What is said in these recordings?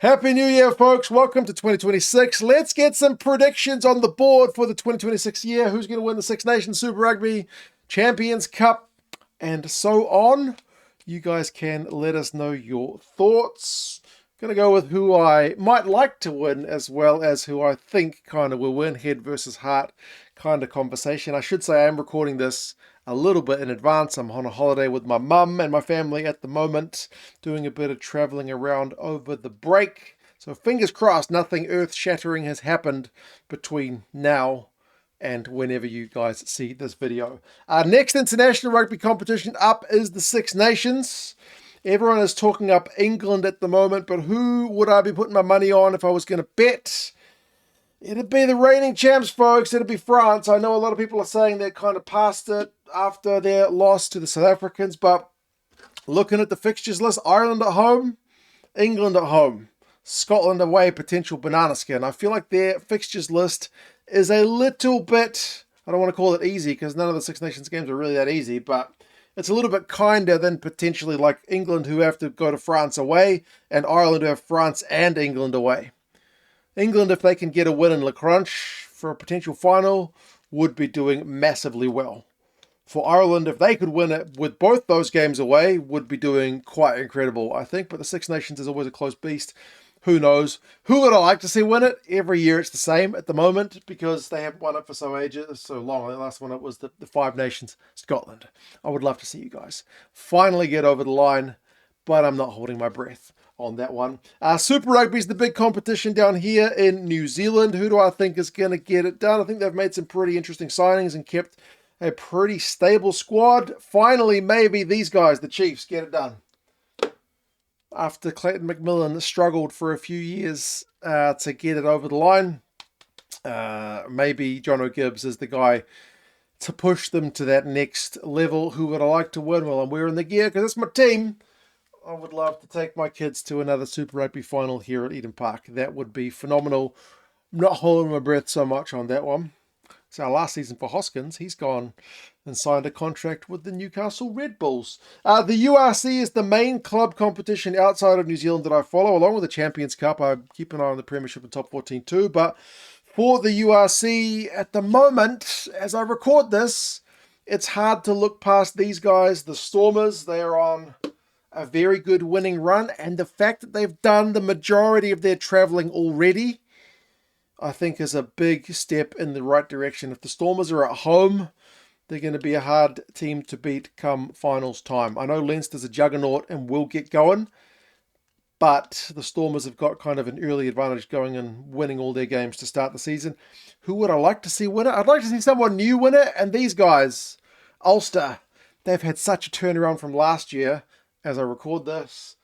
Happy New Year, folks. Welcome to 2026. Let's get some predictions on the board for the 2026 year. Who's going to win the Six Nations Super Rugby, Champions Cup, and so on. You guys can let us know your thoughts. Going to go with who I might like to win as well as who I think kind of will win. Head versus heart kind of conversation. I should say I am recording this a little bit in advance. I'm on a holiday with my mum and my family at the moment, doing a bit of traveling around over the break. So fingers crossed nothing earth-shattering has happened between now and whenever you guys see this video. Our next international rugby competition up is the Six Nations. Everyone is talking up England at the moment, but who would I be putting my money on if I was going to bet? It'd be the reigning champs, folks. It'd be France. I know a lot of people are saying they're kind of past it after their loss to the South Africans, but looking at the fixtures list, Ireland at home, England at home, Scotland away, potential banana skin. I feel like their fixtures list is a little bit, I don't want to call it easy because none of the Six Nations games are really that easy, but it's a little bit kinder than potentially like England, who have to go to France away, and Ireland, who have France and England away. England, if they can get a win in Le Crunch for a potential final, would be doing massively well. For Ireland, if they could win it with both those games away, would be doing quite incredible, I think. But the Six Nations is always a close beast. Who knows? Who would I like to see win it? Every year it's the same at the moment because they haven't won it for so long. The last one it was the Five Nations, Scotland. I would love to see you guys finally get over the line, but I'm not holding my breath on that one. Super Rugby is the big competition down here in New Zealand. Who do I think is going to get it done? I think they've made some pretty interesting signings and kept a pretty stable squad. Finally, maybe these guys, the Chiefs, get it done. After Clayton McMillan struggled for a few years to get it over the line, maybe John O'Gibbs is the guy to push them to that next level. Who would I like to win? Well, I'm wearing the gear because it's my team. I would love to take my kids to another Super Rugby final here at Eden Park. That would be phenomenal. I'm not holding my breath so much on that one. It's our last season for Hoskins. He's gone and signed a contract with the Newcastle Red Bulls. The URC is the main club competition outside of New Zealand that I follow, along with the Champions Cup. I keep an eye on the Premiership and Top 14 too. But for the URC, at the moment, as I record this, it's hard to look past these guys, the Stormers. They are on a very good winning run, and the fact that they've done the majority of their traveling already, I think, is a big step in the right direction. If the Stormers are at home, they're going to be a hard team to beat come finals time. I know Leinster's a juggernaut and will get going, but the Stormers have got kind of an early advantage going and winning all their games to start the season. Who would I like to see win it? I'd like to see someone new win it, and these guys, Ulster, they've had such a turnaround from last year. As I record this,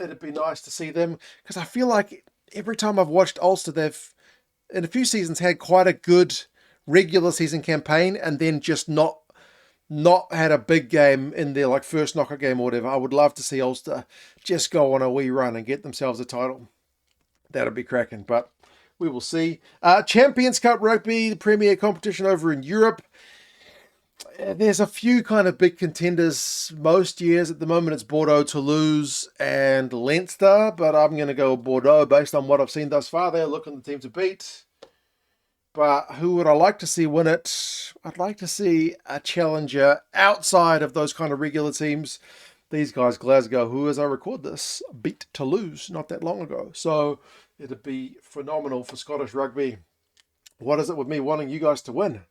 it'd be nice to see them, because I feel like every time I've watched Ulster, they've in a few seasons had quite a good regular season campaign and then just not had a big game in their like first knockout game or whatever. I would love to see Ulster just go on a wee run and get themselves a title. That'd be cracking, but we will see. Champions Cup Rugby, the premier competition over in Europe. There's a few kind of big contenders most years. At the moment, it's Bordeaux, Toulouse, and Leinster, but I'm going to go Bordeaux based on what I've seen thus far. They're looking the team to beat. But who would I like to see win it? I'd like to see a challenger outside of those kind of regular teams. These guys, Glasgow, who, as I record this, beat Toulouse not that long ago. So it'd be phenomenal for Scottish rugby. What is it with me wanting you guys to win?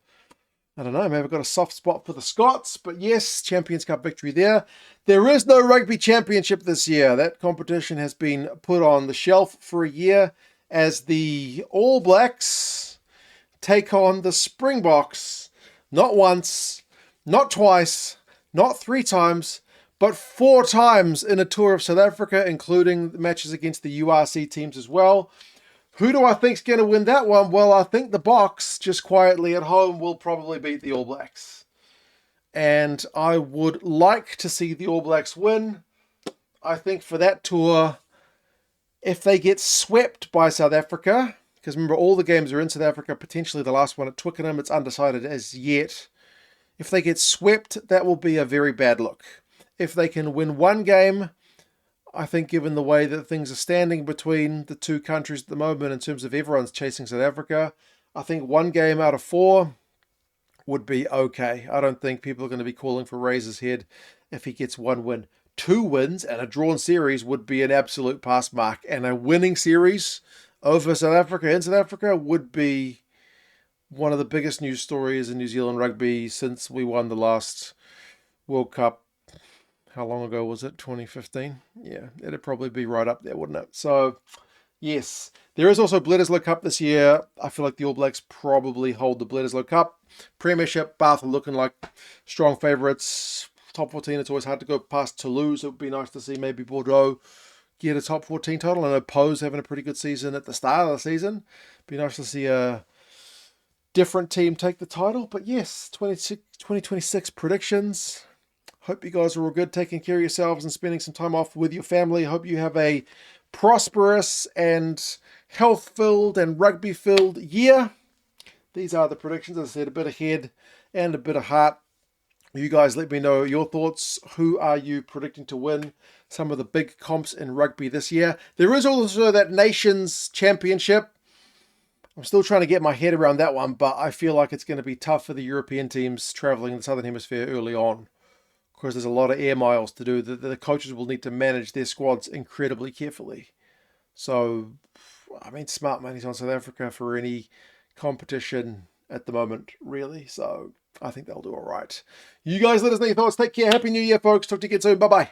I don't know, maybe I've got a soft spot for the Scots, but yes, Champions Cup victory there. There is no Rugby Championship this year. That competition has been put on the shelf for a year as the All Blacks take on the Springboks, not once, not twice, not 3 times, but 4 times in a tour of South Africa, including the matches against the URC teams as well. Who do I think's going to win that one? Well, I think the Boks, just quietly at home, will probably beat the All Blacks. And I would like to see the All Blacks win. I think for that tour, if they get swept by South Africa, because remember, all the games are in South Africa, potentially the last one at Twickenham, it's undecided as yet. If they get swept, that will be a very bad look. If they can win one game, I think given the way that things are standing between the two countries at the moment in terms of everyone's chasing South Africa, I think 1 game out of 4 would be okay. I don't think people are going to be calling for Razor's head if he gets 1 win. 2 wins and a drawn series would be an absolute pass mark. And a winning series over South Africa in South Africa would be one of the biggest news stories in New Zealand rugby since we won the last World Cup. How long ago was it? 2015? Yeah, it'd probably be right up there, wouldn't it? So, yes. There is also Bledisloe Cup this year. I feel like the All Blacks probably hold the Bledisloe Cup. Premiership, Bath are looking like strong favourites. Top 14, it's always hard to go past Toulouse. It would be nice to see maybe Bordeaux get a top 14 title. I know Poe's having a pretty good season at the start of the season. Be nice to see a different team take the title. But yes, 2026 predictions. Hope you guys are all good, taking care of yourselves and spending some time off with your family. Hope you have a prosperous and health-filled and rugby-filled year. These are the predictions. As I said, a bit of head and a bit of heart. You guys let me know your thoughts. Who are you predicting to win some of the big comps in rugby this year? There is also that Nations Championship. I'm still trying to get my head around that one, but I feel like it's going to be tough for the European teams traveling the Southern Hemisphere early on, because there's a lot of air miles to do. The coaches will need to manage their squads incredibly carefully. So, I mean, smart money's on South Africa for any competition at the moment, really. So, I think they'll do all right. You guys let us know your thoughts. Take care. Happy New Year, folks. Talk to you again soon. Bye-bye.